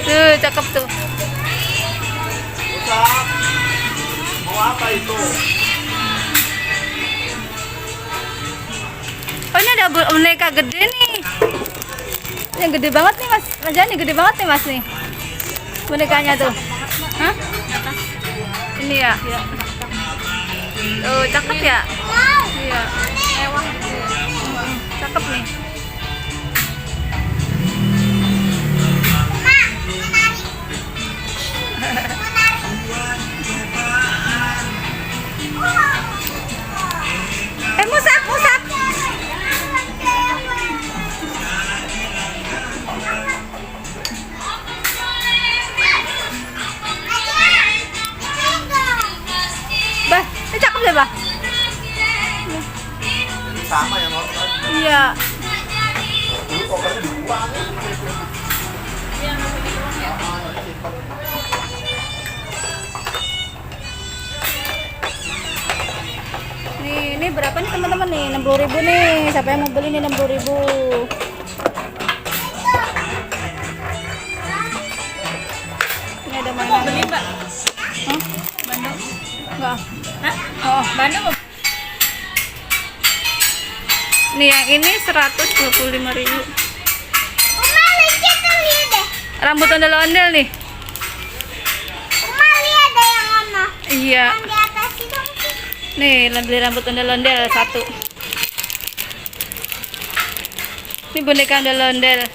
Tuh, cakep tuh. Mau apa itu? Oh, ini ada boneka gede nih. Yang gede banget nih Mas. Mas Jani gede banget nih Mas nih. Bonekanya tuh. Hah? Ini ya. Tuh, cakep ya? Iya. Mewah. Cakep nih. Musab, musab. Bah, ini cakep deh, Bah. Sama yang nonton. Iya. Dulu kopernya dibuang. Ini berapa nih teman-teman nih? 60.000 nih. Siapa yang mau beli nih 60.000? Ini ada mainan. Beli Mbak? Hah? Bandung? Enggak. Hah? Oh, Bandung? nih yang ini 125.000. Oma lihat tuh lihat deh. Rambut ondel-ondel nih. Oma lihat deh yang mana? Iya. Yang di atas itu. Nih, beli rambut ondel-ondel satu. Ini boneka ondel-ondel.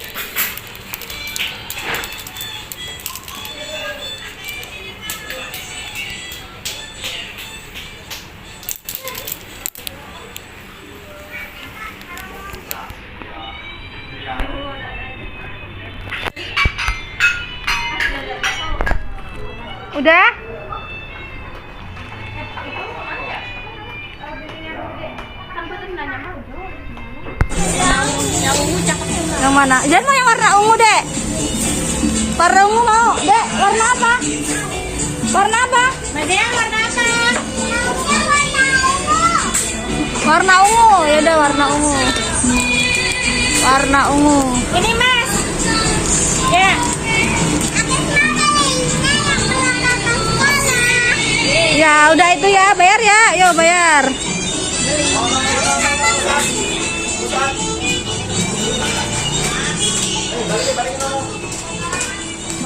Udah? Yang ungu cakep tuh Mbak. Yang mana? Jangan mau yang warna ungu, Dek. Warna ungu mau, Dek. Warna apa? Warna apa? Mbak Dea warna apa? Warna ungu. Ya udah warna ungu. Warna ungu. Ini Mas. Ya. Ya, udah itu ya, bayar ya. Yo, bayar.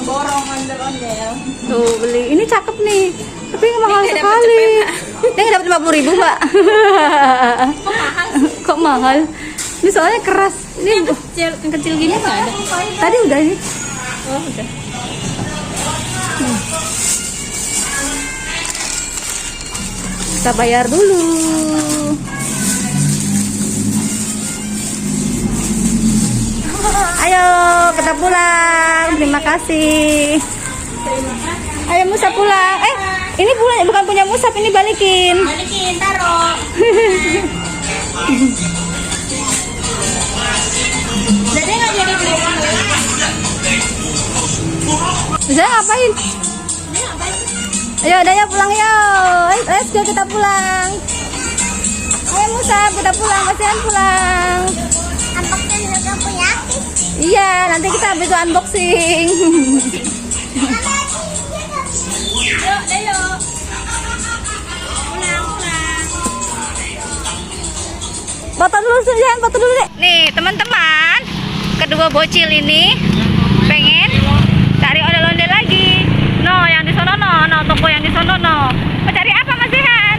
Borong ondel-ondel. Tuh, beli. Ini cakep nih. Tapi mahal nggak dapet sekali. cepet, Dia nggak dapat 50.000, Mbak. Kok mahal? Kok mahal? Ini soalnya keras. Ini Yang kecil gini nggak ada. tadi udah ini. Oh udah. Kita bayar dulu. Ayo, kita pulang. Terima kasih. Ayo Musa pulang. Ini bukan punya Musab, ini balikin. Balikin, taruh. Jadi nggak jadi beli. Bisa ngapain? Ayo, udah ya pulang yo. Let's go, kita pulang. Ayo Musab, kita pulang. Kasihan pulang. Unboxing juga punya. Iya, nanti kita habis itu unboxing. Yuk, deh yuk. Pulang. Foto dulu, jangan foto dulu deh. Nih teman-teman, kedua bocil ini pengen cari ondel-ondel lagi. No, yang di sono no, toko yang di sono no. Mau cari apa Mas Jihan?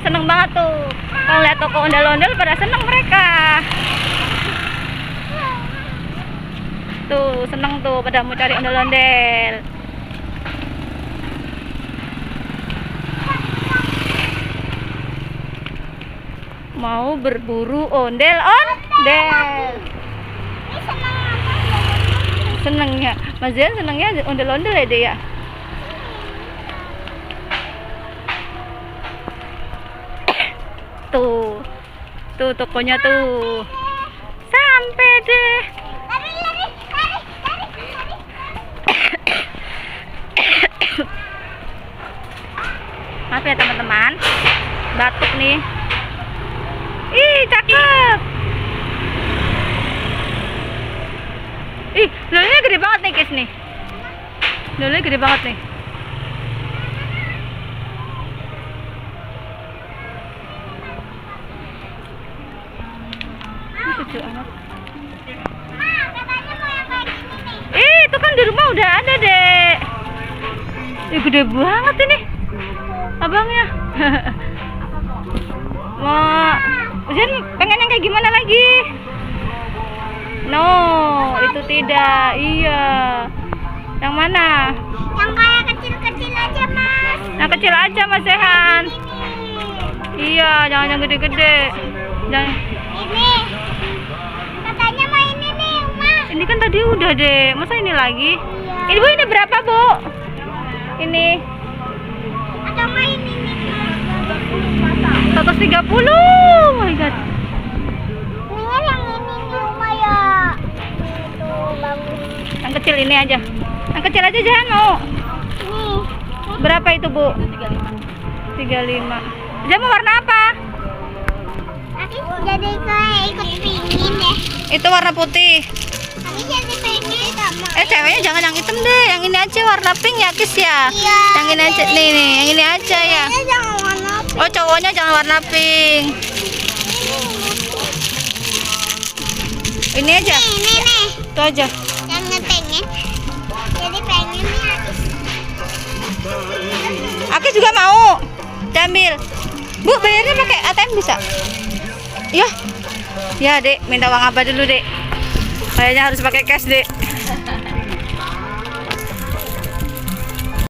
Seneng banget tuh. Kalau lihat toko ondel-ondel pada seneng mereka. Tuh, seneng tuh pada mau cari ondel-ondel. Mau berburu ondel-ondel. Senengnya, Mas Zian senengnya ondel-ondel ya dia ya. Tuh tokonya tuh. Sampai deh. Maaf ya teman-teman, batuk nih. Ih, cakep. Ih, lolanya gede banget nih guys nih. Lolanya gede banget nih. Ini lucu amat. Ma, katanya mau yang kayak gini nih. Itu kan di rumah udah ada, Dek. Ih, gede banget ini. Abangnya. Mau Zen pengen yang kayak gimana lagi? No, itu tidak. Iya. Yang mana? Yang kayak kecil-kecil aja, Mas. Yang kecil aja, Mas Sehan. Iya, jangan yang gede-gede. Jangan. Ini. Katanya mau ini nih, Ma. Ini kan tadi udah, Dek. Masa ini lagi? Iya. Ini Bu, ini berapa, Bu? Ini Atau mau ini nih. 130. Oh my god. Mendingan yang ini nih, Uma ya. Itu bagus. Yang kecil ini aja. Yang kecil aja jangan mau. Nih. Berapa itu, Bu? 35. Dia mau warna apa? Aku jadi kayak ikut pingin deh. Itu warna putih. Aku jadi pengen sama. Ceweknya jangan yang hitam deh. Yang ini aja warna pink ya, Kis ya. Iya, Yang ini aja nih, yang ini aja ya. Ini jangan warna Oh, cowoknya jangan warna pink. Ini aja. ini nih. Itu aja. Yang pengen. Jadi pengen nih aku. Akis juga mau. Diambil. Bu, bayarnya pakai ATM bisa? Ya. Ya, Dek, minta uang apa dulu, Dek? Kayaknya harus pakai cash, Dek.